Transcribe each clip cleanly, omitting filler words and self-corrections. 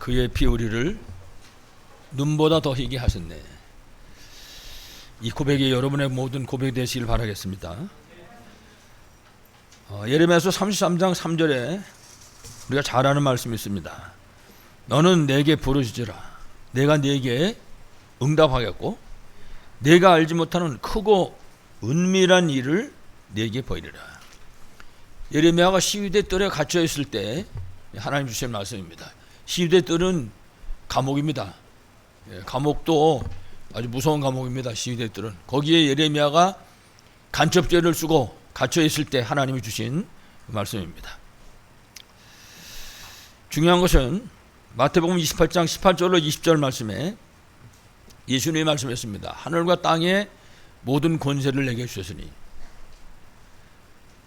그의 피 우리를 눈보다 더 희게 하셨네. 이 고백이 여러분의 모든 고백이 되시길 바라겠습니다. 예레미야서 33장 3절에 우리가 잘 아는 말씀이 있습니다. 너는 내게 부르짖으라. 내가 네게 응답하겠고 내가 알지 못하는 크고 은밀한 일을 네게 보이리라. 예레미야가 시위대 뜰에 갇혀 있을 때 하나님 주신 말씀입니다. 시위대 뜰은 감옥입니다. 감옥도 아주 무서운 감옥입니다. 시위대 뜰은. 거기에 예레미야가 간첩죄를 쓰고 갇혀 있을 때 하나님이 주신 말씀입니다. 중요한 것은 마태복음 28장 18절로 20절 말씀에 예수님이 말씀했습니다. 하늘과 땅의 모든 권세를 내게 주셨으니.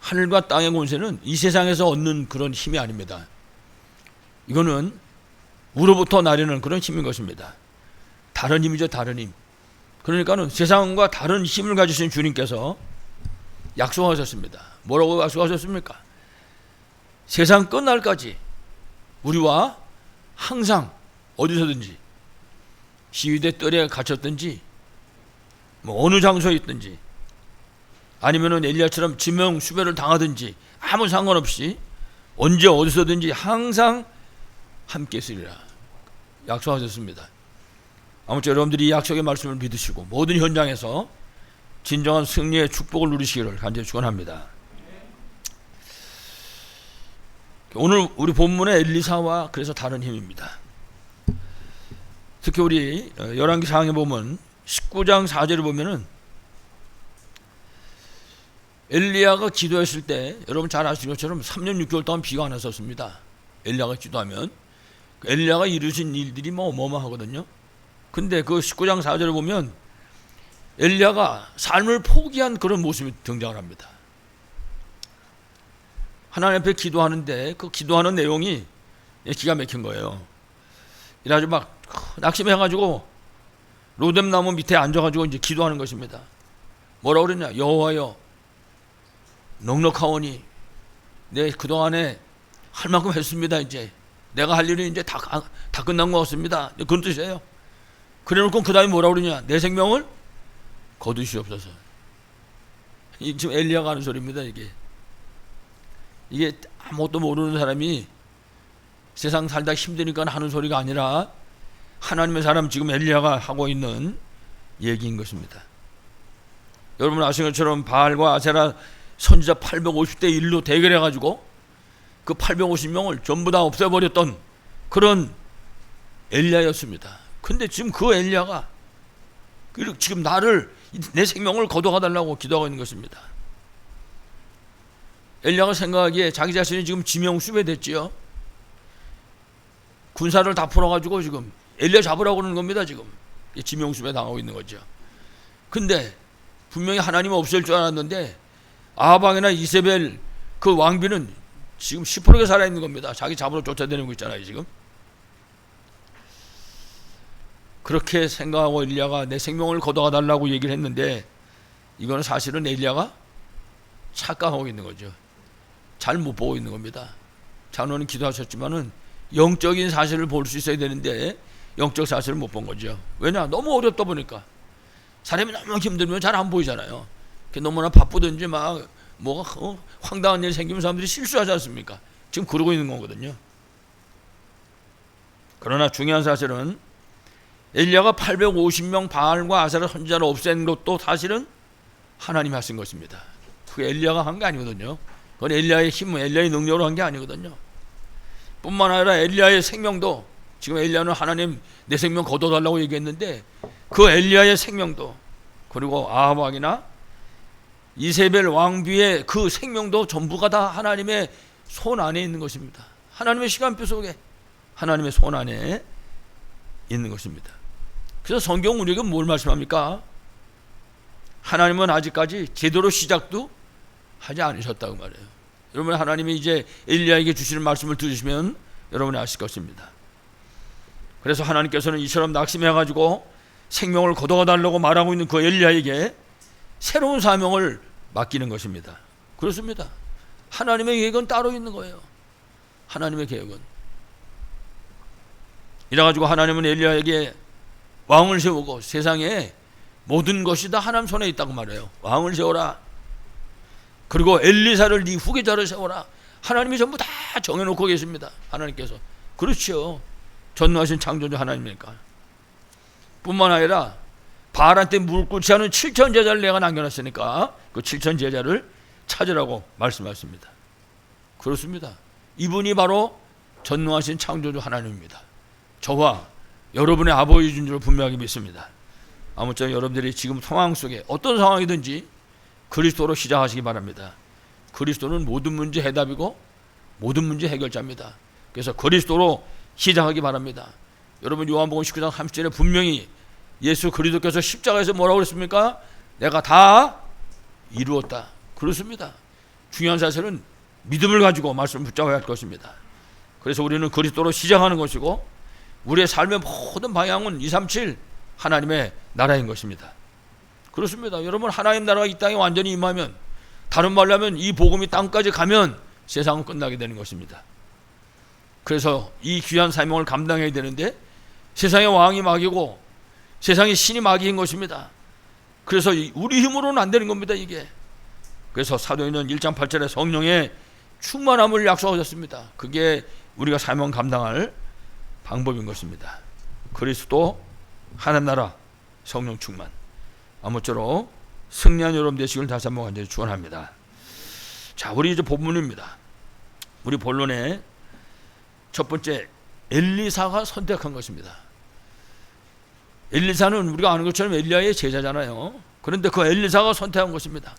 하늘과 땅의 권세는 이 세상에서 얻는 그런 힘이 아닙니다. 이거는 우로부터 나려는 그런 힘인 것입니다. 다른 힘이죠, 다른 힘. 그러니까는 세상과 다른 힘을 가지신 주님께서 약속하셨습니다. 뭐라고 약속하셨습니까? 세상 끝날까지 우리와 항상 어디서든지 시위대 뜰에 갇혔든지 뭐 어느 장소에 있든지 아니면은 엘리야처럼 지명수배를 당하든지 아무 상관없이 언제 어디서든지 항상 함께 있으리라 약속하셨습니다. 아무쪼록 여러분들이 이 약속의 말씀을 믿으시고 모든 현장에서 진정한 승리의 축복을 누리시기를 간절히 축원합니다. 오늘 우리 본문의 엘리사와 그래서 다른 힘입니다. 특히 우리 열왕기 상에 보면 19장 4절을 보면은 엘리야가 기도했을 때 여러분 잘 아시는 것처럼 3년 6개월 동안 비가 안 왔었습니다. 엘리야가 기도하면 엘리야가 이루신 일들이 뭐 어마어마하거든요. 근데 그 19장 4절을 보면 엘리야가 삶을 포기한 그런 모습이 등장을 합니다. 하나님 앞에 기도하는데 그 기도하는 내용이 기가 막힌 거예요. 이래가지고 막 낙심해가지고 로뎀나무 밑에 앉아가지고 이제 기도하는 것입니다. 뭐라고 그랬냐? 여호와여, 넉넉하오니 내 그동안에 할 만큼 했습니다. 이제 내가 할 일은 이제 다 끝난 것 같습니다. 그런 뜻이에요. 그래놓고 그 다음에 뭐라고 그러냐? 내 생명을 거두시옵소서. 이게 지금 엘리야가 하는 소리입니다. 이게 아무것도 모르는 사람이 세상 살다 힘드니까 하는 소리가 아니라 하나님의 사람 지금 엘리야가 하고 있는 얘기인 것입니다. 여러분 아시는 것처럼 바알과 아세라 선지자 850대 1로 대결해가지고 그 850명을 전부 다 없애버렸던 그런 엘리야였습니다. 근데 지금 그 엘리야가 지금 내 생명을 거둬가달라고 기도하고 있는 것입니다. 엘리야가 생각하기에 자기 자신이 지금 지명수배됐지요. 군사를 다 풀어가지고 지금 엘리야 잡으라고 그러는 겁니다. 지금 지명수배 당하고 있는 거죠. 근데 분명히 하나님은 없을 줄 알았는데 아하방이나 이세벨 그 왕비는 지금 시퍼렇게 살아있는 겁니다. 자기 잡으러 쫓아다니고 있잖아요. 지금 그렇게 생각하고 엘리야가 내 생명을 거둬가 달라고 얘기를 했는데 이거는 사실은 엘리야가 착각하고 있는 거죠. 잘 못 보고 있는 겁니다. 장로는 기도하셨지만은 영적인 사실을 볼 수 있어야 되는데 영적 사실을 못 본 거죠. 왜냐? 너무 어렵다 보니까 사람이 너무 힘들면 잘 안 보이잖아요. 너무나 바쁘든지 막 뭐가 황당한 일 생기면 사람들이 실수하지 않습니까? 지금 그러고 있는 거거든요. 그러나 중요한 사실은 엘리야가 850명 바알과 아세라 선지자를 없앤 것도 사실은 하나님이 하신 것입니다. 그게 엘리야가 한 게 아니거든요. 그건 엘리야의 힘, 엘리야의 능력으로 한 게 아니거든요. 뿐만 아니라 엘리야의 생명도 지금 엘리야는 하나님 내 생명 거둬달라고 얘기했는데 그 엘리야의 생명도 그리고 아합 왕이나 이세벨 왕비의 그 생명도 전부가 다 하나님의 손 안에 있는 것입니다. 하나님의 시간표 속에 하나님의 손 안에 있는 것입니다. 그래서 성경 우리에게 뭘 말씀합니까? 하나님은 아직까지 제대로 시작도 하지 않으셨다고 말해요. 여러분 하나님이 이제 엘리야에게 주시는 말씀을 들으시면 여러분이 아실 것입니다. 그래서 하나님께서는 이처럼 낙심해가지고 생명을 거둬가 달라고 말하고 있는 그 엘리야에게 새로운 사명을 맡기는 것입니다. 그렇습니다. 하나님의 계획은 따로 있는 거예요. 하나님의 계획은 이래가지고 하나님은 엘리야에게 왕을 세우고 세상에 모든 것이 다 하나님 손에 있다고 말해요. 왕을 세워라. 그리고 엘리사를 네 후계자를 세워라. 하나님이 전부 다 정해놓고 계십니다. 하나님께서. 그렇죠. 전능하신 창조주 하나님이니까. 뿐만 아니라 바알한테 무릎 꿇지 않은 7천 제자를 내가 남겨놨으니까 그 7천 제자를 찾으라고 말씀하십니다. 그렇습니다. 이분이 바로 전능하신 창조주 하나님입니다. 저와 여러분의 아버지인 줄 분명히 믿습니다. 아무쪼록 여러분들이 지금 상황 속에 어떤 상황이든지 그리스도로 시작하시기 바랍니다. 그리스도는 모든 문제 해답이고 모든 문제 해결자입니다. 그래서 그리스도로 시작하기 바랍니다. 여러분 요한복음 19장 30절에 분명히 예수 그리스도께서 십자가에서 뭐라고 그랬습니까? 내가 다 이루었다. 그렇습니다. 중요한 사실은 믿음을 가지고 말씀을 붙잡아야 할 것입니다. 그래서 우리는 그리스도로 시작하는 것이고 우리의 삶의 모든 방향은 237 하나님의 나라인 것입니다. 그렇습니다. 여러분 하나님 나라가 이 땅에 완전히 임하면, 다른 말로 하면 이 복음이 땅까지 가면 세상은 끝나게 되는 것입니다. 그래서 이 귀한 사명을 감당해야 되는데 세상의 왕이 마귀고 세상의 신이 마귀인 것입니다. 그래서 우리 힘으로는 안 되는 겁니다, 이게. 그래서 사도행전 1장 8절에 성령의 충만함을 약속하셨습니다. 그게 우리가 사명 감당할 방법인 것입니다. 그리스도, 하나님 나라, 성령 충만. 아무쪼록 승리한 여러분 되시길 다시 한번 간절히 축원합니다. 자, 우리 이제 본문입니다. 우리 본론의 첫 번째, 엘리사가 선택한 것입니다. 엘리사는 우리가 아는 것처럼 엘리야의 제자잖아요. 그런데 그 엘리사가 선택한 것입니다.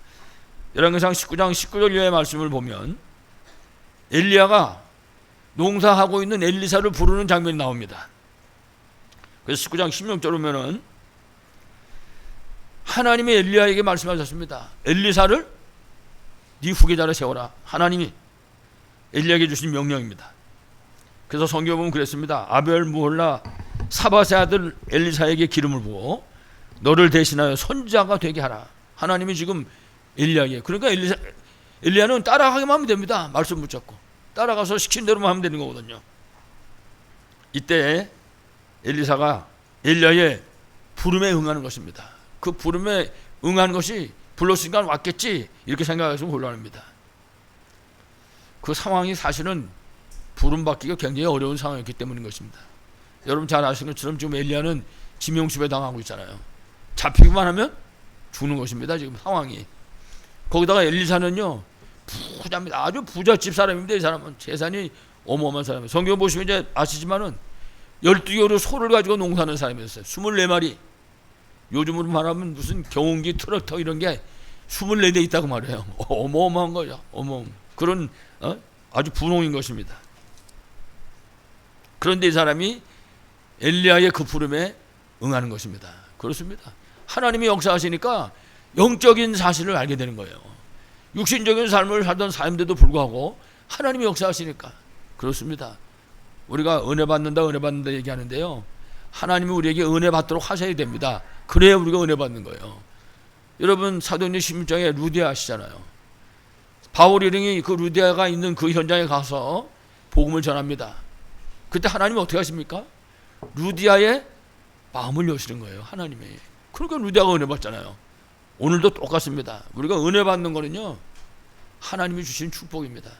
열왕기상 19장 19절 이하의 말씀을 보면 엘리야가 농사하고 있는 엘리사를 부르는 장면이 나옵니다. 그래서 19장 16절 보면은 하나님이 엘리야에게 말씀하셨습니다. 엘리사를 네 후계자를 세워라. 하나님이 엘리야에게 주신 명령입니다. 그래서 성경에 보면 그랬습니다. 아벨 무홀라 사바세 아들 엘리사에게 기름을 부어 너를 대신하여 선지자가 되게 하라. 하나님이 지금 엘리야에게, 그러니까 엘리야는 따라가기만 하면 됩니다. 말씀 붙잡고 따라가서 시킨 대로만 하면 되는 거거든요. 이때 엘리사가 엘리야의 부름에 응하는 것입니다. 그 부름에 응하는 것이 불렀으니까 왔겠지 이렇게 생각해서 곤란합니다. 그 상황이 사실은 부름받기가 굉장히 어려운 상황이었기 때문인 것입니다. 여러분 잘 아시는 것처럼 지금 엘리야는 지명수배 당하고 있잖아요. 잡히기만 하면 죽는 것입니다. 지금 상황이. 거기다가 엘리사는요 부자입니다. 아주 부잣집 사람입니다. 이 사람은 재산이 어마어마한 사람이에요. 성경 보시면 이제 아시지만은 12개월의 소를 가지고 농사하는 사람이었어요. 24마리. 요즘으로 말하면 무슨 경운기 트럭터 이런 게 24대 있다고 말해요. 어마어마한 거죠. 그런 아주 분홍인 것입니다. 그런데 이 사람이 엘리야의 그 부름에 응하는 것입니다. 그렇습니다. 하나님이 역사하시니까 영적인 사실을 알게 되는 거예요. 육신적인 삶을 살던 사람들도 불구하고 하나님이 역사하시니까. 그렇습니다. 우리가 은혜 받는다 얘기하는데요, 하나님이 우리에게 은혜 받도록 하셔야 됩니다. 그래야 우리가 은혜 받는 거예요. 여러분 사도행전 16장에 루디아 아시잖아요. 바울이 그 루디아가 있는 그 현장에 가서 복음을 전합니다. 그때 하나님이 어떻게 하십니까? 루디아의 마음을 여시는 거예요. 하나님이. 그러니까 루디아가 은혜 받잖아요. 오늘도 똑같습니다. 우리가 은혜 받는 거는요 하나님이 주신 축복입니다.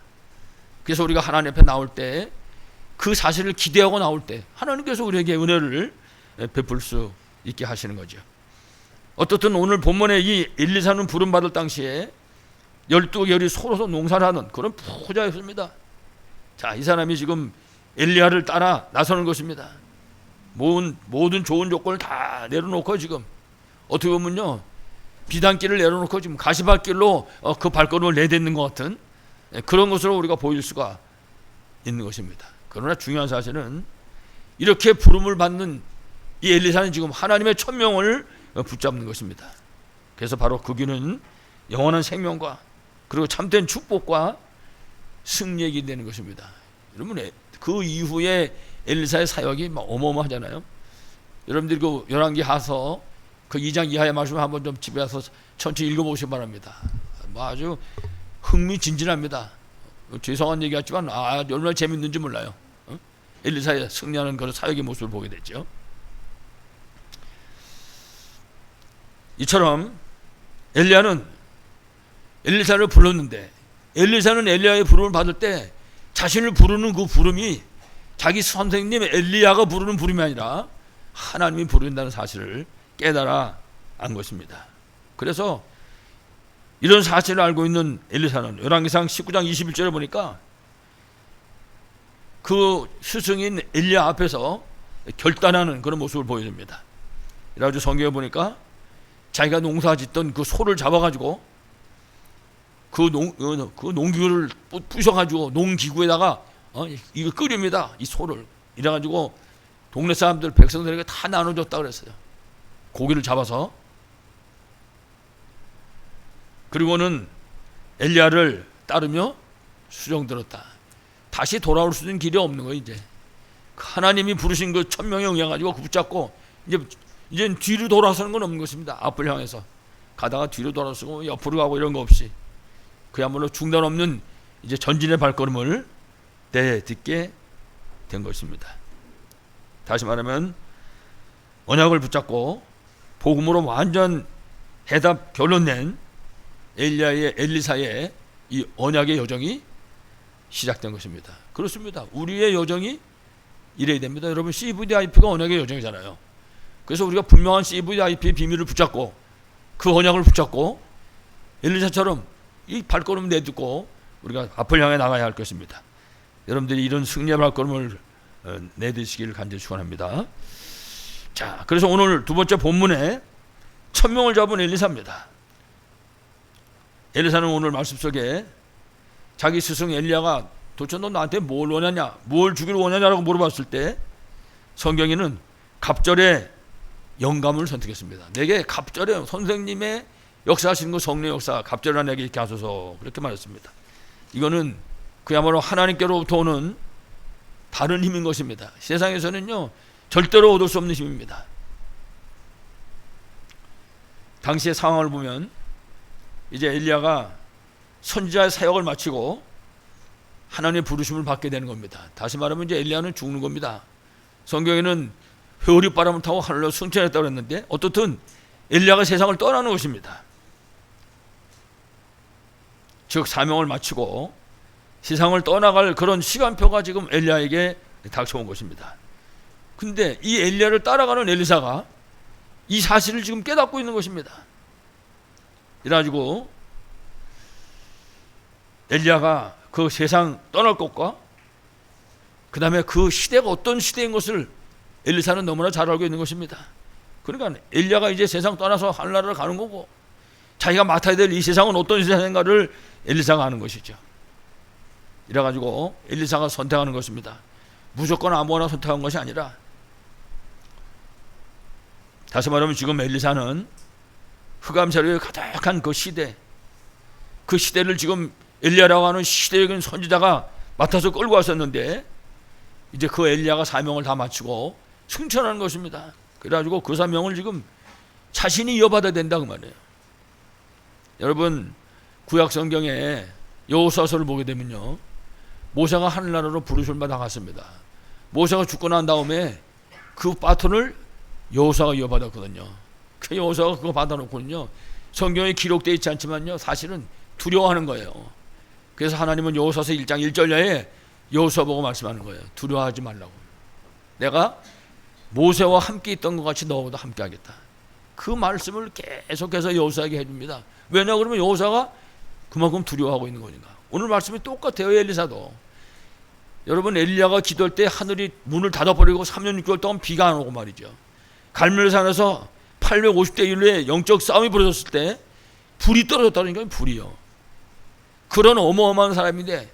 그래서 우리가 하나님 앞에 나올 때 그 사실을 기대하고 나올 때 하나님께서 우리에게 은혜를 베풀 수 있게 하시는 거죠. 어떻든 오늘 본문에 이 엘리사는 부름받을 당시에 12개월이 서로서 농사를 하는 그런 부자였습니다. 자, 이 사람이 지금 엘리야를 따라 나서는 것입니다. 모든 좋은 조건을 다 내려놓고 지금 어떻게 보면요 비단길을 내려놓고 지금 가시밭길로 그 발걸음을 내딛는 것 같은 그런 것으로 우리가 보일 수가 있는 것입니다. 그러나 중요한 사실은 이렇게 부름을 받는 이 엘리사는 지금 하나님의 천명을 붙잡는 것입니다. 그래서 바로 그 길은 영원한 생명과 그리고 참된 축복과 승리에게 되는 것입니다. 여러분 그 이후에 엘리사의 사역이 어마어마하잖아요. 여러분들이 그 열왕기 하서 그 2장 이하의 말씀을 한번 좀 집에 가서 천천히 읽어보시기 바랍니다. 아주 흥미진진합니다. 죄송한 얘기 같지만 얼마나 재밌는지 몰라요. 엘리사의 승리하는 그런 사역의 모습을 보게 됐죠. 이처럼 엘리야는 엘리사를 불렀는데 엘리사는 엘리야의 부름을 받을 때 자신을 부르는 그 부름이 자기 선생님 엘리야가 부르는 부름이 아니라 하나님이 부른다는 사실을 깨달아 안 것입니다. 그래서 이런 사실을 알고 있는 엘리사는 열왕기상 19장 21절에 보니까 그 스승인 엘리야 앞에서 결단하는 그런 모습을 보여줍니다. 그래가지고 성경에 보니까 자기가 농사짓던 그 소를 잡아가지고 그 농기구를 부셔가지고 농기구에다가 이거 끓입니다. 이 소를. 이래가지고 동네 사람들 백성들에게 다 나눠줬다 그랬어요. 고기를 잡아서. 그리고는 엘리야를 따르며 수종 들었다. 다시 돌아올 수 있는 길이 없는 거예요. 이제 하나님이 부르신 그 천명에 응해가지고 붙잡고 이제 뒤로 돌아서는 건 없는 것입니다. 앞을 향해서 가다가 뒤로 돌아서고 옆으로 가고 이런 거 없이 그야말로 중단 없는 이제 전진의 발걸음을 내딛게 된 것입니다. 다시 말하면 언약을 붙잡고 복음으로 완전 해답 결론 낸 엘리사의 이 언약의 여정이 시작된 것입니다. 그렇습니다. 우리의 여정이 이래야 됩니다. 여러분, CVDIP가 언약의 여정이잖아요. 그래서 우리가 분명한 CVDIP의 비밀을 붙잡고 그 언약을 붙잡고 엘리사처럼 이 발걸음 내딛고 우리가 앞을 향해 나가야 할 것입니다. 여러분들이 이런 승리의 발걸음을 내딛으시기를 간절히 축원합니다. 자, 그래서 오늘 두 번째 본문에 천명을 잡은 엘리사입니다. 엘리사는 오늘 말씀 속에 자기 스승 엘리야가 도대체 너 나한테 뭘 원하냐, 뭘 주기를 원하냐라고 물어봤을 때 성경에는 갑절의 영감을 선택했습니다. 내게 갑절의 선생님의 역사하시는 그 성령의 역사, 갑절을 내게 이렇게 하소서, 그렇게 말했습니다. 이거는 그야말로 하나님께로부터 오는 다른 힘인 것입니다. 세상에서는요 절대로 얻을 수 없는 힘입니다. 당시의 상황을 보면 이제 엘리야가 선지자의 사역을 마치고 하나님의 부르심을 받게 되는 겁니다. 다시 말하면 이제 엘리야는 죽는 겁니다. 성경에는 회오리 바람을 타고 하늘로 승천했다고 했는데 어떻든 엘리야가 세상을 떠나는 것입니다. 즉 사명을 마치고 세상을 떠나갈 그런 시간표가 지금 엘리야에게 닥쳐온 것입니다. 근데 이 엘리야를 따라가는 엘리사가 이 사실을 지금 깨닫고 있는 것입니다. 이래가지고 엘리야가 그 세상 떠날 것과 그 다음에 그 시대가 어떤 시대인 것을 엘리사는 너무나 잘 알고 있는 것입니다. 그러니까 엘리야가 이제 세상 떠나서 하늘나라를 가는 거고 자기가 맡아야 될 이 세상은 어떤 세상인가를 엘리사가 아는 것이죠. 이래가지고 엘리사가 선택하는 것입니다. 무조건 아무거나 선택한 것이 아니라, 다시 말하면 지금 엘리사는 흑암세력이 가득한 그 시대, 그 시대를 지금 엘리야라고 하는 시대적인 선지자가 맡아서 끌고 왔었는데 이제 그 엘리야가 사명을 다 마치고 승천하는 것입니다. 그래가지고 그 사명을 지금 자신이 이어받아야 된다 그 말이에요. 여러분, 구약 성경에 여호수아서를 보게 되면요 모세가 하늘나라로 부르심을 받아 갔습니다. 모세가 죽고 난 다음에 그 바톤을 여호수아가 이어받았거든요. 그 여호수아가 그거 받아놓고는요 성경에 기록되어 있지 않지만요 사실은 두려워하는 거예요. 그래서 하나님은 여호수아서 1장 1절에 여호수아 보고 말씀하는 거예요. 두려워하지 말라고. 내가 모세와 함께 있던 것 같이 너보다 함께 하겠다. 그 말씀을 계속해서 여호수아에게 해줍니다. 왜냐 그러면 여호수아가 그만큼 두려워하고 있는 거니까. 오늘 말씀이 똑같아요. 엘리사도. 여러분, 엘리야가 기도할 때 하늘이 문을 닫아버리고 3년 6개월 동안 비가 안 오고 말이죠. 갈멜산에서 850대 1의 영적 싸움이 벌어졌을 때 불이 떨어졌다는 게 불이요. 그런 어마어마한 사람인데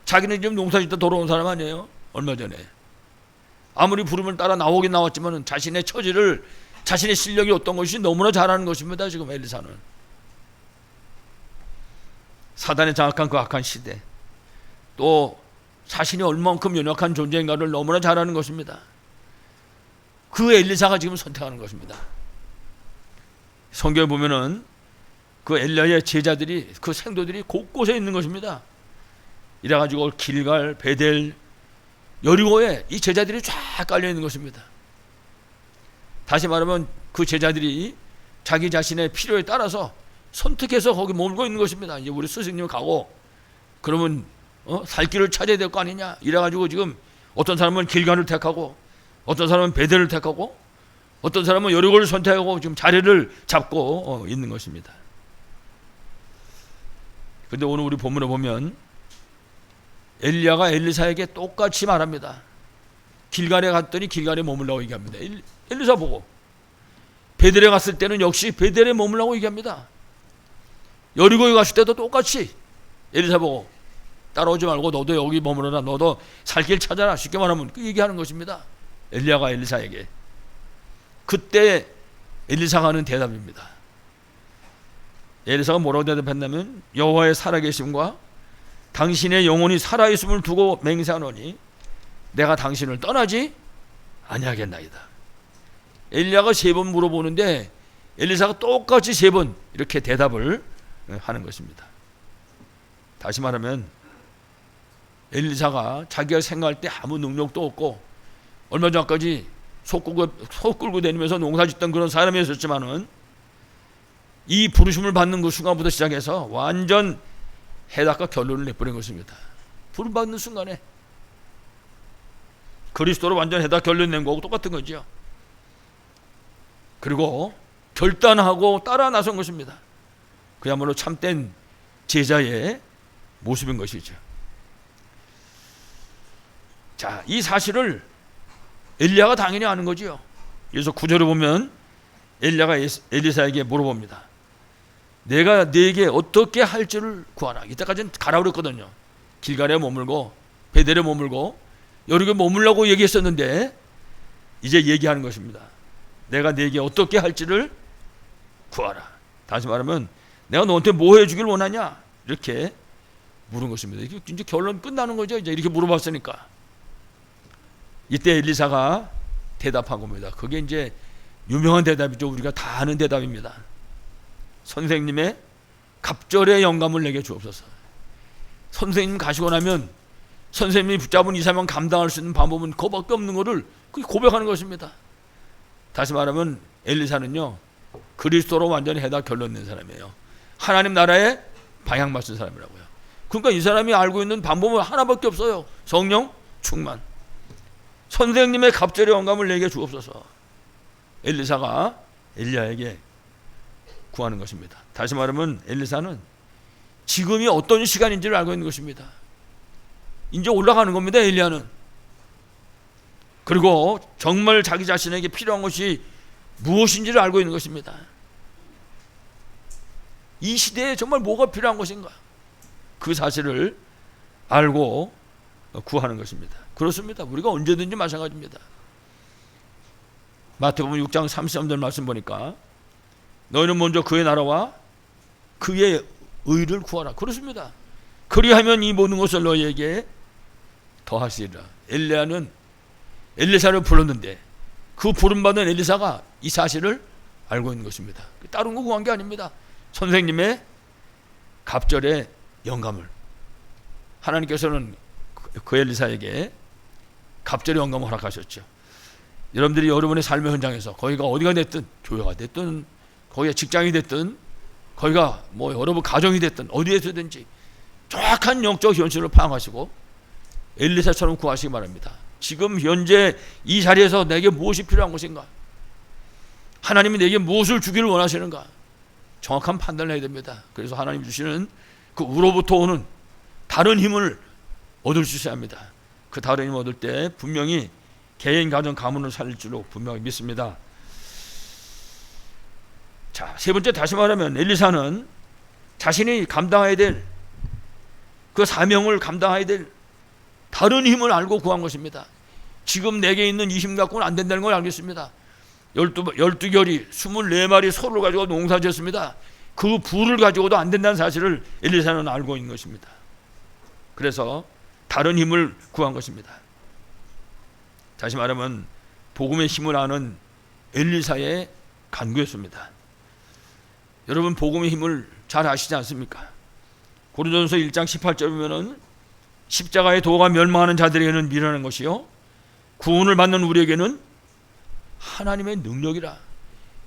자기는 지금 농사짓다 돌아온 사람 아니에요? 얼마 전에 아무리 부름을 따라 나오긴 나왔지만 자신의 처지를, 자신의 실력이 어떤 것이 너무나 잘하는 것입니다. 지금 엘리사는 사단에 장악한 그 악한 시대, 또 자신이 얼만큼 연약한 존재인가를 너무나 잘 아는 것입니다. 그 엘리사가 지금 선택하는 것입니다. 성경에 보면은 그 엘리야의 제자들이, 그 생도들이 곳곳에 있는 것입니다. 이래가지고 길갈, 베델, 여리고에 이 제자들이 쫙 깔려 있는 것입니다. 다시 말하면 그 제자들이 자기 자신의 필요에 따라서 선택해서 거기 머물고 있는 것입니다. 이제 우리 스승님이 가고 그러면 살 길을 찾아야 될 거 아니냐 이래가지고 지금 어떤 사람은 길간을 택하고 어떤 사람은 베델을 택하고 어떤 사람은 여리고를 선택하고 지금 자리를 잡고 있는 것입니다. 그런데 오늘 우리 본문에 보면 엘리야가 엘리사에게 똑같이 말합니다. 길갈에 갔더니 길갈에 머물라고 얘기합니다. 엘리사 보고 베델에 갔을 때는 역시 베델에 머물라고 얘기합니다. 여리고에 갔을 때도 똑같이 엘리사 보고 따라오지 말고 너도 여기 머무러라, 너도 살 길 찾아라, 쉽게 말하면 그 얘기하는 것입니다. 엘리야가 엘리사에게. 그때 엘리사가 하는 대답입니다. 엘리사가 뭐라고 대답했냐면 여호와의 살아계심과 당신의 영혼이 살아있음을 두고 맹세하노니 내가 당신을 떠나지 아니하겠나이다. 엘리야가 3번 물어보는데 엘리사가 똑같이 3번 이렇게 대답을 하는 것입니다. 다시 말하면 엘리사가 자기가 생각할 때 아무 능력도 없고 얼마 전까지 소 끌고 다니면서 농사 짓던 그런 사람이었지만은 이 부르심을 받는 그 순간부터 시작해서 완전 해답과 결론을 내버린 것입니다. 부름 받는 순간에 그리스도로 완전 해답 결론 낸 거하고 똑같은 거죠. 그리고 결단하고 따라 나선 것입니다. 그야말로 참된 제자의 모습인 것이죠. 자, 이 사실을 엘리야가 당연히 아는 거지요. 그래서 9절에 보면 엘리야가 엘리사에게 물어봅니다. 내가 네게 어떻게 할 줄을 구하라. 이때까지는 가라 그랬거든요. 길갈에 머물고 베델에 머물고 여리고에 머물라고 얘기했었는데 이제 얘기하는 것입니다. 내가 네게 어떻게 할지를 구하라. 다시 말하면 내가 너한테 뭐 해주길 원하냐 이렇게 물은 것입니다. 이게 이제 결론 끝나는 거죠. 이제 이렇게 물어봤으니까. 이때 엘리사가 대답한 겁니다. 그게 이제 유명한 대답이죠. 우리가 다 아는 대답입니다. 선생님의 갑절의 영감을 내게 주옵소서. 선생님 가시고 나면 선생님이 붙잡은 이 사명 감당할 수 있는 방법은 그거밖에 없는 것을 고백하는 것입니다. 다시 말하면 엘리사는요 그리스도로 완전히 해다 결론 낸 사람이에요. 하나님 나라에 방향 맞춘 사람이라고요. 그러니까 이 사람이 알고 있는 방법은 하나밖에 없어요. 성령 충만. 선생님의 갑절의 영감을 내게 주옵소서. 엘리사가 엘리야에게 구하는 것입니다. 다시 말하면 엘리사는 지금이 어떤 시간인지를 알고 있는 것입니다. 이제 올라가는 겁니다. 엘리야는. 그리고 정말 자기 자신에게 필요한 것이 무엇인지를 알고 있는 것입니다. 이 시대에 정말 뭐가 필요한 것인가, 그 사실을 알고 구하는 것입니다. 그렇습니다. 우리가 언제든지 마찬가지입니다. 마태복음 6장 33절 말씀 보니까 너희는 먼저 그의 나라와 그의 의를 구하라. 그렇습니다. 그리하면 이 모든 것을 너희에게 더하시리라. 엘리야는 엘리사를 불렀는데 그 부름받은 엘리사가 이 사실을 알고 있는 것입니다. 다른 거 구한 게 아닙니다. 선생님의 갑절의 영감을, 하나님께서는 그 엘리사에게 갑절의 영감을 허락하셨죠. 여러분들이 여러분의 삶의 현장에서 거기가 어디가 됐든, 교회가 됐든, 거기가 직장이 됐든, 거기가 뭐 여러분 가정이 됐든 어디에서든지 정확한 영적 현실을 파악하시고 엘리사처럼 구하시기 바랍니다. 지금 현재 이 자리에서 내게 무엇이 필요한 것인가, 하나님이 내게 무엇을 주기를 원하시는가, 정확한 판단을 해야 됩니다. 그래서 하나님 주시는 그 우로부터 오는 다른 힘을 얻을 수 있어야 합니다. 그 다른 힘을 얻을 때 분명히 개인, 가정, 가문을 살릴 줄로 분명히 믿습니다. 자, 세 번째, 다시 말하면 엘리사는 자신이 감당해야 될 그 사명을 감당해야 될 다른 힘을 알고 구한 것입니다. 지금 내게 있는 이 힘 갖고는 안 된다는 걸 알겠습니다. 12결이 24마리 소를 가지고 농사 지었습니다. 그 부를 가지고도 안 된다는 사실을 엘리사는 알고 있는 것입니다. 그래서 다른 힘을 구한 것입니다. 다시 말하면 복음의 힘을 아는 엘리사의 간구였습니다. 여러분, 복음의 힘을 잘 아시지 않습니까? 고린도전서 1장 18절 보면은 십자가의 도가 멸망하는 자들에게는 미련한 것이요 구원을 받는 우리에게는 하나님의 능력이라.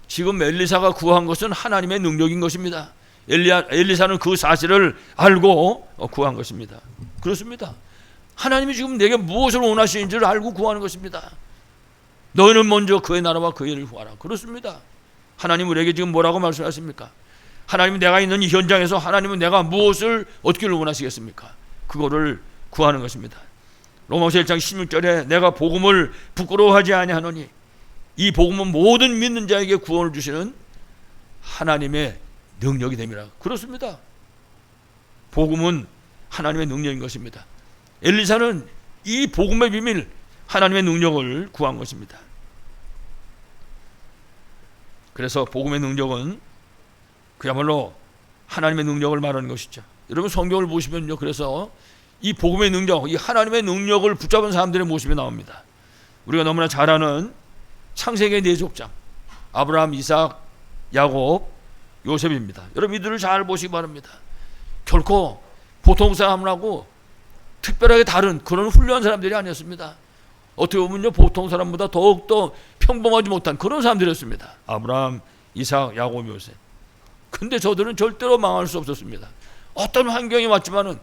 지금 엘리사가 구한 것은 하나님의 능력인 것입니다. 엘리사는 그 사실을 알고 구한 것입니다. 그렇습니다. 하나님이 지금 내게 무엇을 원하시는지를 알고 구하는 것입니다. 너희는 먼저 그의 나라와 그의 일을 구하라. 그렇습니다. 하나님 우리에게 지금 뭐라고 말씀하십니까? 하나님은 내가 있는 이 현장에서 하나님은 내가 무엇을 얻기를 원하시겠습니까? 그거를 구하는 것입니다. 로마서 1장 16절에 내가 복음을 부끄러워하지 아니하노니 이 복음은 모든 믿는 자에게 구원을 주시는 하나님의 능력이 됩니다. 그렇습니다. 복음은 하나님의 능력인 것입니다. 엘리사는 이 복음의 비밀 하나님의 능력을 구한 것입니다. 그래서 복음의 능력은 그야말로 하나님의 능력을 말하는 것이죠. 여러분 성경을 보시면요, 그래서 이 복음의 능력, 이 하나님의 능력을 붙잡은 사람들의 모습이 나옵니다. 우리가 너무나 잘 아는 창세기 4족장 아브라함, 이삭, 야곱, 요셉입니다. 여러분 이들을 잘 보시기 바랍니다. 결코 보통 사람하고 특별하게 다른 그런 훌륭한 사람들이 아니었습니다. 어떻게 보면요, 보통 사람보다 더욱더 평범하지 못한 그런 사람들이었습니다. 아브라함, 이삭, 야곱, 요셉. 근데 저들은 절대로 망할 수 없었습니다. 어떤 환경이 왔지만은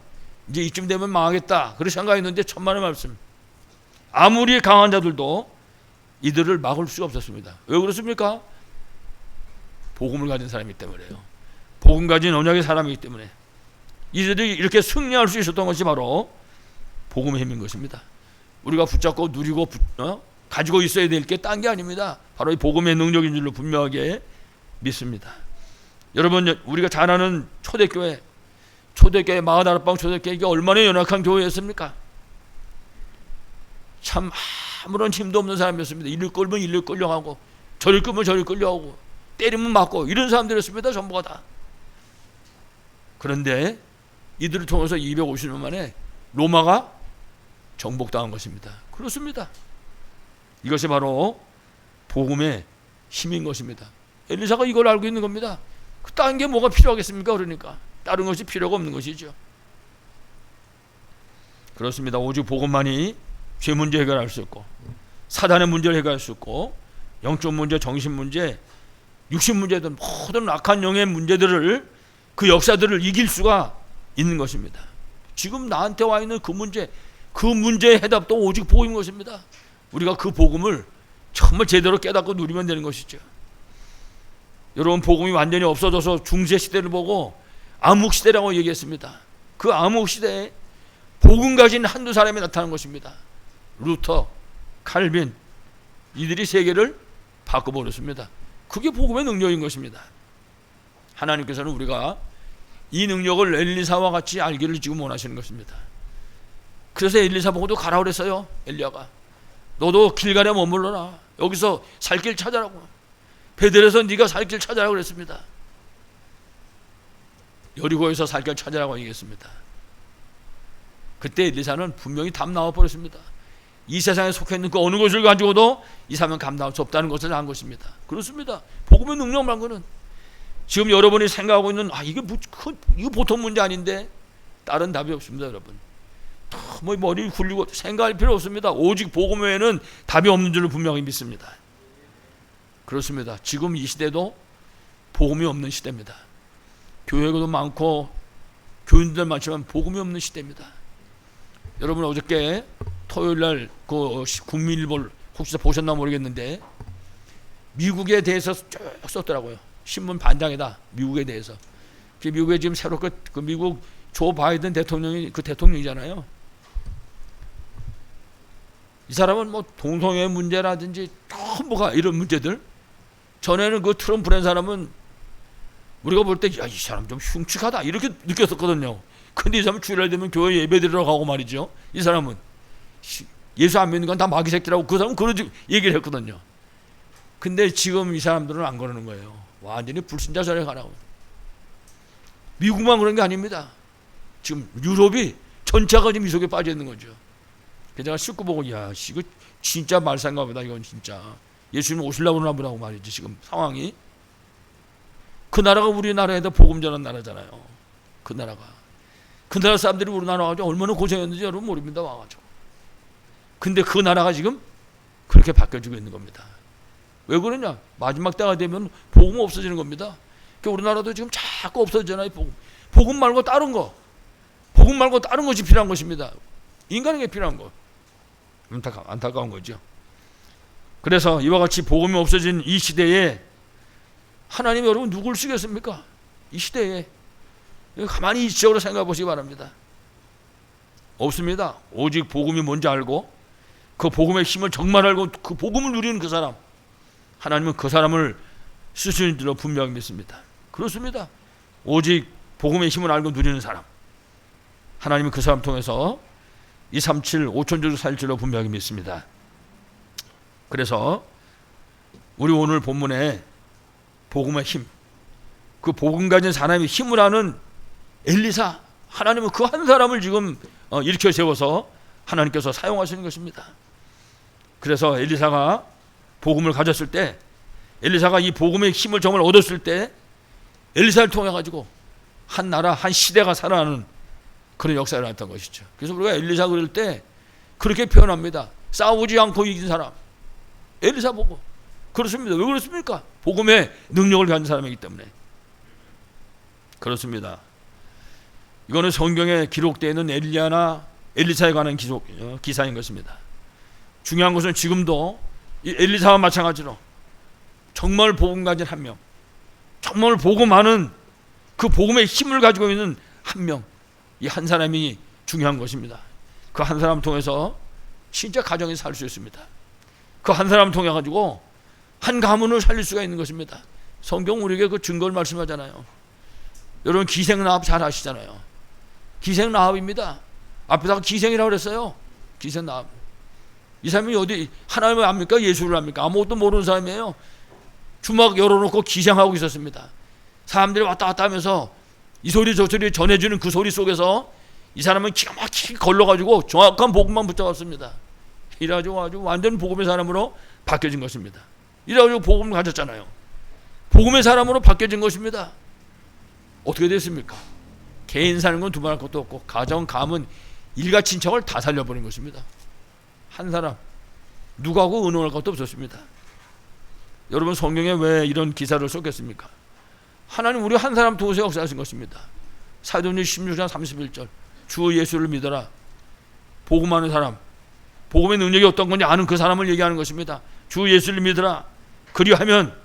이제 이쯤 되면 망하겠다 그렇게 생각했는데 천만의 말씀, 아무리 강한 자들도 이들을 막을 수가 없었습니다. 왜 그렇습니까? 복음을 가진 사람이기 때문에요. 복음 가진 언약의 사람이기 때문에 이들이 이렇게 승리할 수 있었던 것이 바로 복음의 힘인 것입니다. 우리가 붙잡고 누리고 가지고 있어야 될 게 딴 게 아닙니다. 바로 이 복음의 능력인 줄로 분명하게 믿습니다. 여러분 우리가 잘 아는 초대교회 마가다락방 초대교회 이게 얼마나 연약한 교회였습니까? 참 아무런 힘도 없는 사람이었습니다. 이를 끌면 이를 끌려가고 저를 끌면 저를 끌려가고 때리면 맞고 이런 사람들이었습니다. 전부가 다. 그런데 이들을 통해서 250년 만에 로마가 정복당한 것입니다. 그렇습니다. 이것이 바로 복음의 힘인 것입니다. 엘리사가 이걸 알고 있는 겁니다. 그 딴 게 뭐가 필요하겠습니까? 그러니까 다른 것이 필요가 없는 것이죠. 그렇습니다. 오직 복음만이 죄 문제 해결할 수 있고 사단의 문제를 해결할 수 있고 영적 문제, 정신 문제, 육신 문제든 모든 악한 영의 문제들을 그 역사들을 이길 수가 있는 것입니다. 지금 나한테 와 있는 그 문제의 해답도 오직 복음인 것입니다. 우리가 그 복음을 정말 제대로 깨닫고 누리면 되는 것이죠. 여러분 복음이 완전히 없어져서 중세 시대를 보고 암흑 시대라고 얘기했습니다. 그 암흑 시대에 복음 가진 한두 사람이 나타난 것입니다. 루터, 칼빈, 이들이 세계를 바꿔버렸습니다. 그게 복음의 능력인 것입니다. 하나님께서는 우리가 이 능력을 엘리사와 같이 알기를 지금 원하시는 것입니다. 그래서 엘리사 보고도 가라 그랬어요. 엘리야가 너도 길갈에 머물러라. 여기서 살 길 찾아라고. 베델에서 네가 살 길 찾아라고 그랬습니다. 여리고에서 살 길 찾아라고 얘기했습니다. 그때 엘리사는 분명히 답 나와버렸습니다. 이 세상에 속해 있는 그 어느 것을 가지고도 이 사람은 감당할 수 없다는 것을 한 것입니다. 그렇습니다. 복음의 능력만 거는 지금 여러분이 생각하고 있는 이거 보통 문제 아닌데 다른 답이 없습니다. 여러분 뭐 머리 굴리고 생각할 필요 없습니다. 오직 복음 외에는 답이 없는 줄로 분명히 믿습니다. 그렇습니다. 지금 이 시대도 복음이 없는 시대입니다. 교회도 많고 교인들 많지만 복음이 없는 시대입니다. 여러분 어저께 토요일날 그 국민일보를 혹시 보셨나 모르겠는데 미국에 대해서 쭉 썼더라고요. 신문 반장에다 미국에 대해서. 미국에 지금 새롭게 그 미국 조 바이든 대통령이 그 대통령이잖아요. 이 사람은 뭐 동성애 문제라든지 전부가 이런 문제들. 전에는 그 트럼프라는 사람은 우리가 볼 때 야, 이 사람 좀 흉측하다 이렇게 느꼈었거든요. 근데 이 사람은 주일날 되면 교회 예배드리러 가고 말이죠. 이 사람은 예수 안 믿는 건 다 마귀 새끼라고 그 사람은 그런 얘기를 했거든요. 근데 지금 이 사람들은 안 그러는 거예요. 완전히 불신자 전에 가라고. 미국만 그런 게 아닙니다. 지금 유럽이 전체가 지금 이 속에 빠져 있는 거죠. 그래서 제가 씻고 보고 야 이거 진짜 말상가 보다. 이건 진짜 예수님 오시려고 그러나 보라고 말이지. 지금 상황이 그 나라가 우리나라에도 복음 전한 나라잖아요. 그 나라가 그 나라 사람들이 우리나라 와가지고 얼마나 고생했는지 여러분 모릅니다. 와가지고. 근데 그 나라가 지금 그렇게 바뀌어지고 있는 겁니다. 왜 그러냐? 마지막 때가 되면 복음 없어지는 겁니다. 그러니까 우리나라도 지금 자꾸 없어지잖아요. 복음 말고 다른 거, 복음 말고 다른 것이 필요한 것입니다. 인간에게 필요한 거. 안타까운 거죠. 그래서 이와 같이 복음이 없어진 이 시대에 하나님 여러분 누굴 쓰겠습니까? 이 시대에 가만히 이치적으로 생각해 보시기 바랍니다. 없습니다. 오직 복음이 뭔지 알고 그 복음의 힘을 정말 알고 그 복음을 누리는 그 사람, 하나님은 그 사람을 쓰시는 줄로 분명히 믿습니다. 그렇습니다. 오직 복음의 힘을 알고 누리는 사람, 하나님은 그 사람 통해서 237 5천주를 살 줄로 분명히 믿습니다. 그래서 우리 오늘 본문에 복음의 힘, 그 복음 가진 사람의 힘을 아는 엘리사, 하나님은 그 한 사람을 지금 일으켜 세워서 하나님께서 사용하시는 것입니다. 그래서 엘리사가 복음을 가졌을 때, 엘리사가 이 복음의 힘을 정말 얻었을 때 엘리사를 통해 가지고 한 나라, 한 시대가 살아나는 그런 역사가 일어났던 것이죠. 그래서 우리가 엘리사 그럴 때 그렇게 표현합니다. 싸우지 않고 이긴 사람, 엘리사 보고. 그렇습니다. 왜 그렇습니까? 복음의 능력을 가진 사람이기 때문에 그렇습니다. 이거는 성경에 기록되어 있는 엘리야나 엘리사에 관한 기사인 것입니다. 중요한 것은 지금도 이 엘리사와 마찬가지로 정말 복음 가진 한 명, 정말 복음하는 그 복음의 힘을 가지고 있는 한 명, 이 한 사람이 중요한 것입니다. 그 한 사람 통해서 진짜 가정이 살 수 있습니다. 그 한 사람 통해 가지고 한 가문을 살릴 수가 있는 것입니다. 성경 우리에게 그 증거를 말씀하잖아요. 여러분 기생나합 잘 아시잖아요. 기생나합입니다. 앞에다가 기생이라고 그랬어요. 기생나합. 이 사람이 어디 하나님을 압니까? 예수를 압니까? 아무것도 모르는 사람이에요. 주막 열어놓고 기생하고 있었습니다. 사람들이 왔다 갔다 하면서 이 소리 저 소리 전해주는 그 소리 속에서 이 사람은 기가 막히게 걸러가지고 정확한 복음만 붙잡았습니다. 이래가지고 아주 완전 복음의 사람으로 바뀌어진 것입니다. 이래가지고 복음을 가졌잖아요. 복음의 사람으로 바뀌어진 것입니다. 어떻게 됐습니까? 개인 사는 건 두말할 것도 없고 가정, 가문, 일가 친척을 다 살려버린 것입니다. 한 사람 누구하고 의논할 것도 없었습니다. 여러분 성경에 왜 이런 기사를 썼겠습니까? 하나님 우리 한 사람 도우셔 역사하신 것입니다. 사도행전 16장 31절 주 예수를 믿어라. 복음하는 사람, 복음의 능력이 어떤 건지 아는 그 사람을 얘기하는 것입니다. 주 예수를 믿어라. 그리하면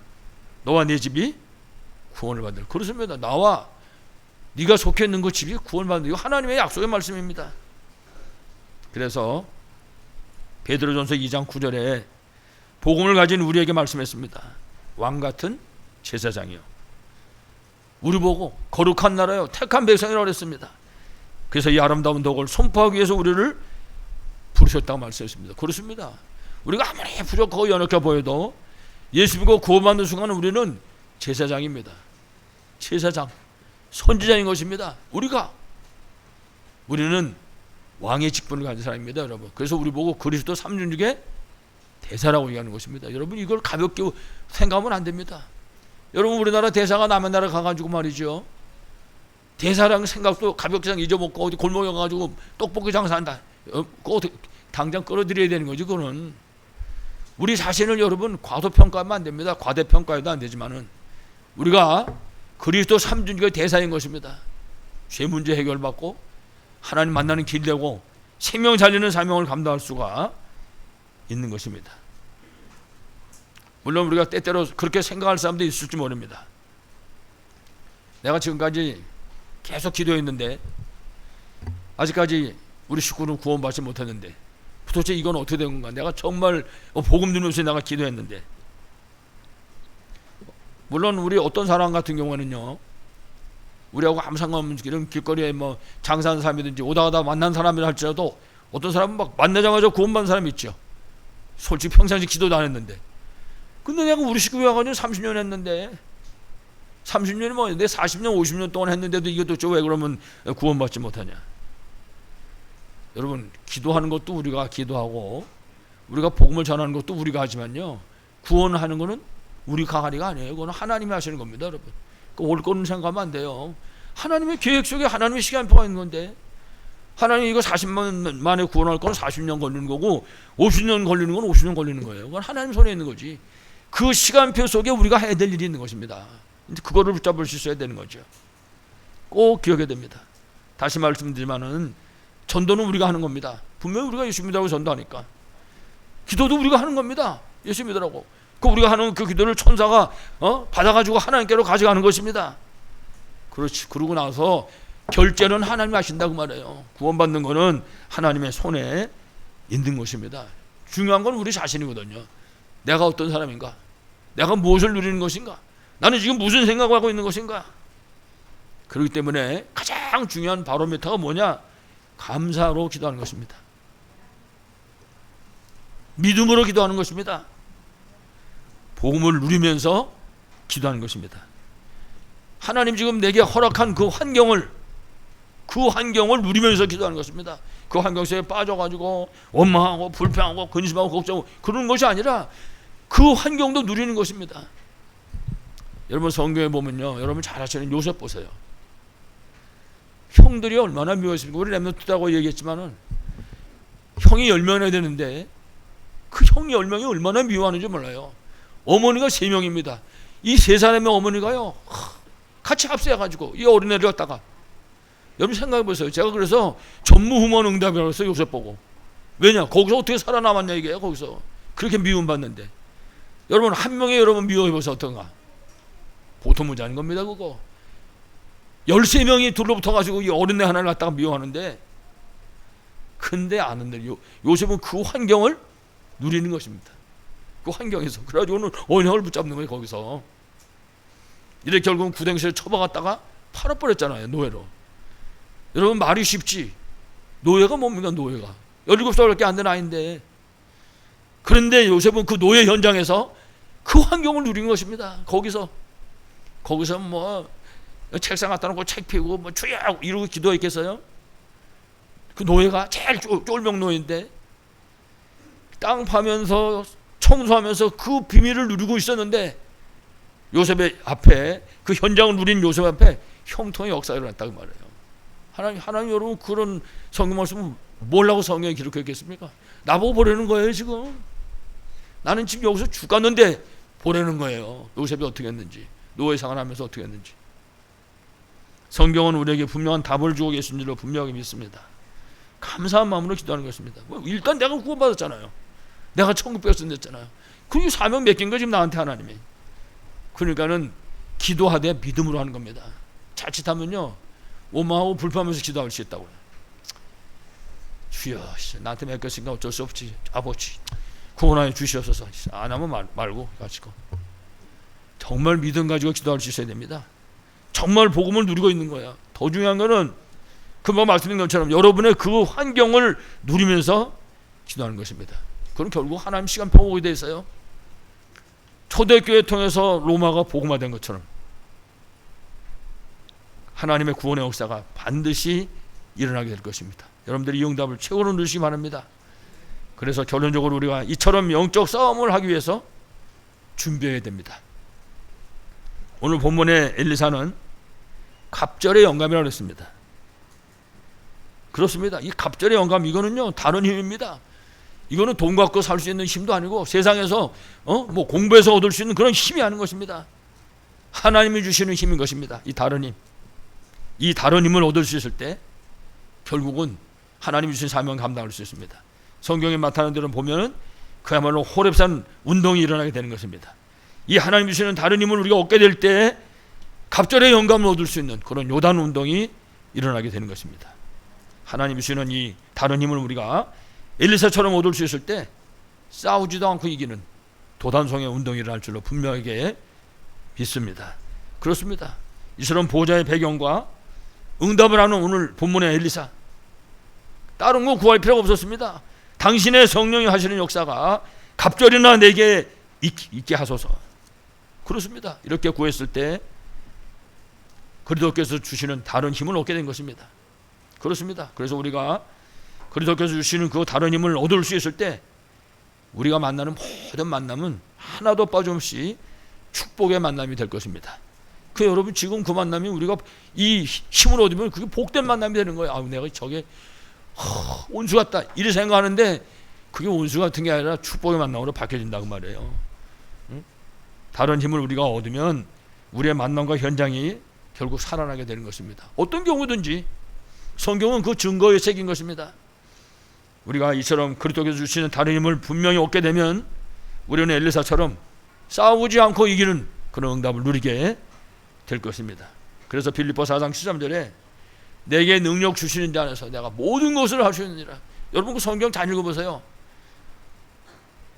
너와 네 집이 구원을 받을. 그렇습니다. 나와 네가 속해 있는 그 집이 구원을 받는. 이거 하나님의 약속의 말씀입니다. 그래서 베드로전서 2장 9절에 복음을 가진 우리에게 말씀했습니다. 왕같은 제사장이요, 우리 보고 거룩한 나라요, 택한 백성이라고 했습니다. 그래서 이 아름다운 덕을 선포하기 위해서 우리를 부르셨다고 말씀했습니다. 그렇습니다. 우리가 아무리 부족하고 연약해 보여도 예수 믿고 구원받는 순간 우리는 제사장입니다. 제사장, 선지자인 것입니다. 우리는 왕의 직분을 가진 사람입니다, 여러분. 그래서 우리 보고 그리스도 3중 중에 대사라고 얘기하는 것입니다. 여러분 이걸 가볍게 생각하면 안 됩니다. 여러분 우리나라 대사가 남의 나라 가가지고 말이죠, 대사랑 생각도 가볍게 잊어먹고 어디 골목에 가가지고 떡볶이 장사한다, 그거 당장 끌어들여야 되는 거지. 그거는 우리 자신을 여러분 과소평가하면 안 됩니다. 과대평가해도 안 되지만은 우리가 그리스도 3중의 대사인 것입니다. 죄 문제 해결받고 하나님 만나는 길 되고 생명 살리는 사명을 감당할 수가 있는 것입니다. 물론 우리가 때때로 그렇게 생각할 사람도 있을지 모릅니다. 내가 지금까지 계속 기도했는데 아직까지 우리 식구는 구원받지 못했는데 도대체 이건 어떻게 된 건가? 내가 정말 복음 누리면서 내가 기도했는데. 물론 우리 어떤 사람 같은 경우에는요, 우리하고 아무 상관없는 이런 길거리에 뭐 장사하는 사람이든지 오다가다 만난 사람이라 할지라도 어떤 사람은 막 만나자마자 구원받는 사람이 있죠. 솔직히 평상시 기도도 안 했는데. 근데 내가 우리 식구에 와가지고 30년 했는데, 30년이 뭐 내 40년 50년 동안 했는데도 이것도 왜 그러면 구원받지 못하냐? 여러분 기도하는 것도 우리가 기도하고 우리가 복음을 전하는 것도 우리가 하지만요, 구원하는 거는 우리 가가리가 아니에요. 그건 하나님이 하시는 겁니다, 여러분. 올 거는 생각하면 안 돼요. 하나님의 계획 속에 하나님의 시간표가 있는 건데, 하나님 이거 40년 만에 구원할 건 40년 걸리는 거고 50년 걸리는 건 50년 걸리는 거예요. 그건 하나님 손에 있는 거지. 그 시간표 속에 우리가 해야 될 일이 있는 것입니다. 그거를 붙잡을 수 있어야 되는 거죠. 꼭 기억해야 됩니다. 다시 말씀드리면은 전도는 우리가 하는 겁니다. 분명히 우리가 예수 믿으라고 전도하니까. 기도도 우리가 하는 겁니다. 예수 믿으라고. 그 우리가 하는 그 기도를 천사가 받아가지고 하나님께로 가져가는 것입니다. 그렇지. 그러고 나서 결제는 하나님이 하신다고 말해요. 구원받는 거는 하나님의 손에 있는 것입니다. 중요한 건 우리 자신이거든요. 내가 어떤 사람인가? 내가 무엇을 누리는 것인가? 나는 지금 무슨 생각을 하고 있는 것인가? 그렇기 때문에 가장 중요한 바로미터가 뭐냐? 감사로 기도하는 것입니다. 믿음으로 기도하는 것입니다. 복음을 누리면서 기도하는 것입니다. 하나님 지금 내게 허락한 그 환경을 누리면서 기도하는 것입니다. 그 환경 속에 빠져가지고 원망하고 불평하고 근심하고 걱정하고 그러는 것이 아니라 그 환경도 누리는 것입니다. 여러분 성경에 보면요, 여러분 잘 아시는 요셉 보세요. 형들이 얼마나 미워했습니까? 우리 렘넌트라고 얘기했지만은 형이 10명이나 되는데 그 형이 10명이 얼마나 미워하는지 몰라요. 어머니가 3명입니다. 이 3사람의 어머니가요 같이 합세해가지고 이 어린애를 갖다가, 여러분 생각해 보세요. 제가 그래서 전무후무한 응답이라고 했어요. 요셉 보고. 왜냐? 거기서 어떻게 살아남았냐 이게요. 거기서 그렇게 미움받는데. 여러분 한 명의 여러분 미워해 보세요. 어떤가? 보통 문제 아닌 겁니다. 그거 13명이 둘러붙어가지고 이 어린애 하나를 갖다가 미워하는데, 근데 아는데 요셉은 그 환경을 누리는 것입니다. 그 환경에서. 그래가지고는 언약을 붙잡는 거예요. 거기서. 이렇게 결국은 구덩이에 처박았다가 팔아버렸잖아요. 노예로. 여러분 말이 쉽지. 노예가 뭡니까? 노예가 17살밖에 안 된 아이인데. 그런데 요셉은 그 노예 현장에서 그 환경을 누린 것입니다. 거기서 뭐 책상 갖다 놓고 책 펴고 뭐 주여 이러고 기도했겠어요? 그 노예가 제일 쫄병 노예인데 땅 파면서 청소하면서 그 비밀을 누리고 있었는데, 요셉의 앞에, 그 현장을 누린 요셉 앞에 형통의 역사가 일어났다고 말해요. 하나님 여러분 그런 성경 말씀을 뭐라고 성경에 기록했겠습니까? 나보고 보내는 거예요. 지금 나는 지금 여기서 죽었는데 보내는 거예요. 요셉이 어떻게 했는지, 노예 생활하면서 어떻게 했는지. 성경은 우리에게 분명한 답을 주고 계신 줄로 분명히 믿습니다. 감사한 마음으로 기도하는 것입니다. 일단 내가 구원받았잖아요. 내가 천국 뺏었잖아요. 그리고 사명 맡긴 거 지금 나한테 하나님이. 그러니까는 기도하되 믿음으로 하는 겁니다. 자칫하면요 원망하고 불평하면서 기도할 수 있다고요. 주여 나한테 맡겼으니까 어쩔 수 없지. 아버지 구원하여 주시옵소서. 안 하면 말고 가지고 정말 믿음 가지고 기도할 수 있어야 됩니다. 정말 복음을 누리고 있는 거야. 더 중요한 거는 금방 말씀드린 것처럼 여러분의 그 환경을 누리면서 기도하는 것입니다. 그럼 결국 하나님 시간표가 오게 돼 있어요. 초대교회 통해서 로마가 복음화된 것처럼 하나님의 구원의 역사가 반드시 일어나게 될 것입니다. 여러분들이 이 응답을 최고로 누리시기 바랍니다. 그래서 결론적으로 우리가 이처럼 영적 싸움을 하기 위해서 준비해야 됩니다. 오늘 본문의 엘리사는 갑절의 영감이라고 했습니다. 그렇습니다. 이 갑절의 영감, 이거는요 다른 힘입니다. 이거는 돈 갖고 살 수 있는 힘도 아니고 세상에서 뭐 공부해서 얻을 수 있는 그런 힘이 아닌 것입니다. 하나님이 주시는 힘인 것입니다. 이 다른 힘. 이 다른 힘을 얻을 수 있을 때 결국은 하나님이 주신 사명을 감당할 수 있습니다. 성경에 나타나는 대로 보면은 그야말로 호렙산 운동이 일어나게 되는 것입니다. 이 하나님이 주시는 다른 힘을 우리가 얻게 될 때 갑절의 영감을 얻을 수 있는 그런 요단 운동이 일어나게 되는 것입니다. 하나님이 주시는 이 다른 힘을 우리가 엘리사처럼 얻을 수 있을 때 싸우지도 않고 이기는 도단성의 운동이 일어날 줄로 분명하게 믿습니다. 그렇습니다. 이스라엘 보호자의 배경과 응답을 하는 오늘 본문의 엘리사, 다른 거 구할 필요가 없었습니다. 당신의 성령이 하시는 역사가 갑절이나 내게 있게 하소서. 그렇습니다. 이렇게 구했을 때 그리스도께서 주시는 다른 힘을 얻게 된 것입니다. 그렇습니다. 그래서 우리가 그리스도께서 주시는 그 다른 힘을 얻을 수 있을 때 우리가 만나는 모든 만남은 하나도 빠짐없이 축복의 만남이 될 것입니다. 그 여러분 지금 그 만남이 우리가 이 힘을 얻으면 그게 복된 만남이 되는 거예요. 아, 내가 저게 온수 같다 이렇게 생각하는데 그게 온수 같은 게 아니라 축복의 만남으로 바뀌어진다고 말이에요. 응? 다른 힘을 우리가 얻으면 우리의 만남과 현장이 결국 살아나게 되는 것입니다. 어떤 경우든지 성경은 그 증거에 새긴 것입니다. 우리가 이처럼 그리스도께서 주시는 다른 힘을 분명히 얻게 되면 우리는 엘리사처럼 싸우지 않고 이기는 그런 응답을 누리게 될 것입니다. 그래서 빌립보 4장 13절에 내게 능력 주시는 자 안에서 내가 모든 것을 할 수 있느니라. 여러분 그 성경 잘 읽어보세요.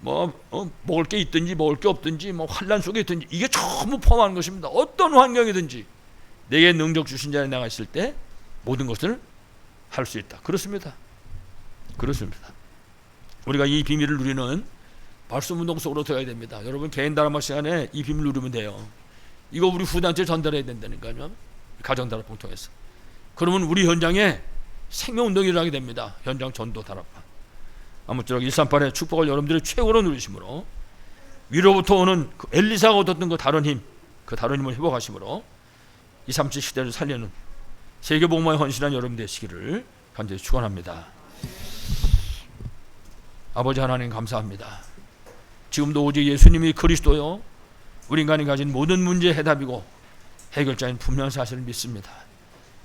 먹을 게 있든지 먹을 게 없든지 환난 속에 있든지 이게 전부 포함하는 것입니다. 어떤 환경이든지 내게 능력 주신 자에 내가 있을 때 모든 것을 할 수 있다. 그렇습니다. 그렇습니다. 우리가 이 비밀을 누리는 말씀 운동 속으로 들어야 됩니다. 여러분 개인 다락방 시간에 이 비밀을 누리면 돼요. 이거 우리 후대한테 전달해야 된다니까요. 가정 다락방 통해서. 그러면 우리 현장에 생명운동이 일어나게 됩니다. 현장 전도 다락방. 아무쪼록 138의 축복을 여러분들이 최고로 누리심으로 위로부터 오는 그 엘리사가 얻었던 그 다른 힘, 그 다른 힘을 회복하심으로 237 시대를 살리는 세계복음화에 헌신한 여러분 되시기를 간절히 축원합니다. 아버지 하나님 감사합니다. 지금도 오직 예수님이 그리스도요 우리 인간이 가진 모든 문제의 해답이고 해결자인 분명한 사실을 믿습니다.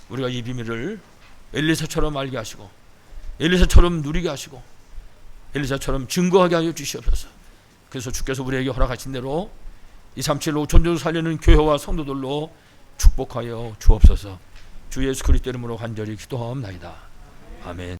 우리가 이 비밀을 엘리사처럼 알게 하시고 엘리사처럼 누리게 하시고 엘리사처럼 증거하게 하여 주시옵소서. 그래서 주께서 우리에게 허락하신 대로 237 5천조를 살리는 교회와 성도들로 축복하여 주옵소서. 주 예수 그리스도 이름으로 간절히 기도하옵나이다. 아멘.